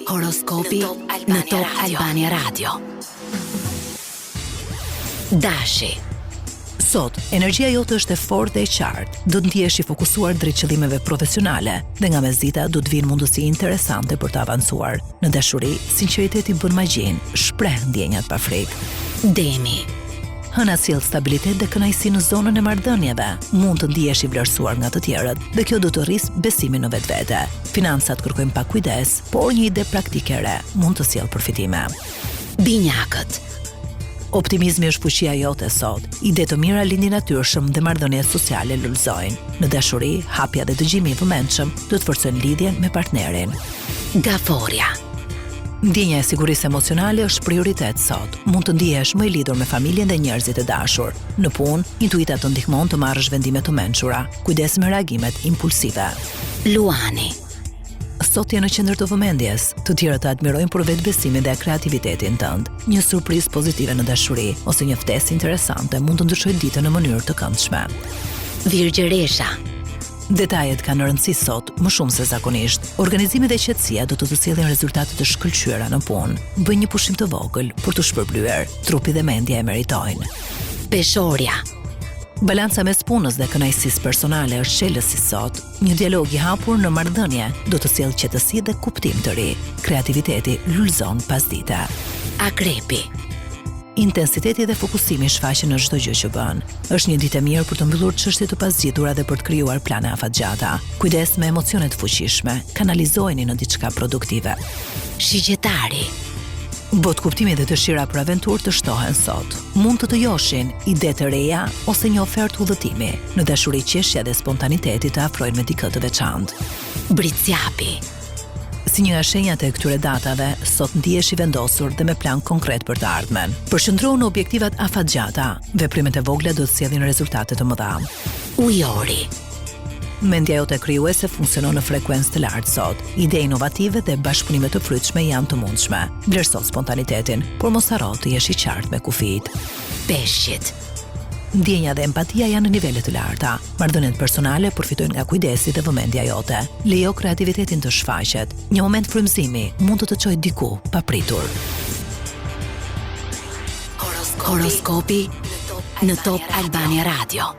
Horoskopi në Top Albania Radio. Dashi. Sot, energjia jote është e fortë dhe e qartë. Do të ndihesh i fokusuar drejt qëllimeve profesionale dhe nga mesdita do të vinë mundësi interesante për të avancuar. Në dashuri, sinqeriteti bën magjin, shpreh ndjenjat pa frikë. Demi. Hëna sjell stabilitet dhe kënaqësi në zonën e marrëdhënieve. Mund të ndihesh i vlerësuar nga të tjerët dhe kjo do të rrisë besimin në vetvete. Financat kërkojnë pak kujdes, por një ide praktike e re mund të sjellë përfitime. Binjakët. Optimizmi është fuqia jote sot. Ide të mira lindin natyrshëm dhe marrëdhëniet sociale lulëzojnë. Në dashuri, hapja dhe dëgjimi i vëmendshëm do të forcojnë lidhjen me partnerin. Gaforia. Ndjenja e sigurisë emocionale është prioritet sot. Mund të ndihesh më i lidhur me familjen dhe njerëzit e dashur. Në punë, intuita të ndihmon të marrësh vendime të mençura. Kujdes me reagimet impulsive. Luani. Sot je në qendër të vëmendjes. Të tjerët të admirojnë për vetbesimin dhe kreativitetin tënd. Një surprizë pozitive në dashuri ose një ftesë interesante mund të ndryshojë ditën në mënyrë të këndshme. Virgjëresha. Detajet kanë rëndësi sot më shumë se zakonisht. Organizimi dhe qetësia do të sjellin rezultate të shkëlqyera në punë. Bëj një pushim të vogël për të shpërblyer. Trupi dhe mendja e meritojnë. Peshorja. Balanca mes punës dhe kënaqësisë personale është çelësi sot. Një dialog i hapur në marrëdhënie do të sjellë qetësi dhe kuptim të ri. Kreativiteti lulëzon pasdite. Akrepi. Intensiteti dhe fokusimi shfaqen në çdo gjë që bën. Është një ditë e mirë për të mbyllur çështje të pazgjitura dhe për të krijuar plane afatgjata. Kujdes me emocionet fuqishme, kanalizojeni në diçka produktive. Shigjetari. Bot kuptimi dhe dëshira për aventurë të shtohen sot. Mund të joshin ide të reja ose një ofertë udhëtimi. Në dashuri qeshja dhe spontaniteti të afrojnë me dikë të veçantë. Britsjapi. Si një nga shenjat e këtyre datave, sot ndihesh i vendosur dhe me plan konkret për të ardhmen. Përqendrohu në objektivat afatgjata. Veprimet e vogla do të sjellin rezultate të mëdha. Ujori. Mendja jote krijuese funksionon në frekuencë të lartë sot. Ide inovative dhe bashkëpunime të frytshme janë të mundshme. Vlerëso spontanitetin, por mos harro të jesh i qartë me kufijt. Peshqit. Ndjenja dhe empatia janë në nivele të larta. Marrëdhëniet personale përfitojnë nga kujdesi dhe vëmendja jote. Lejo kreativitetin të shfaqet. Një moment frymëzimi mund të çojë diku papritur. Horoskopi në Top Albania Radio.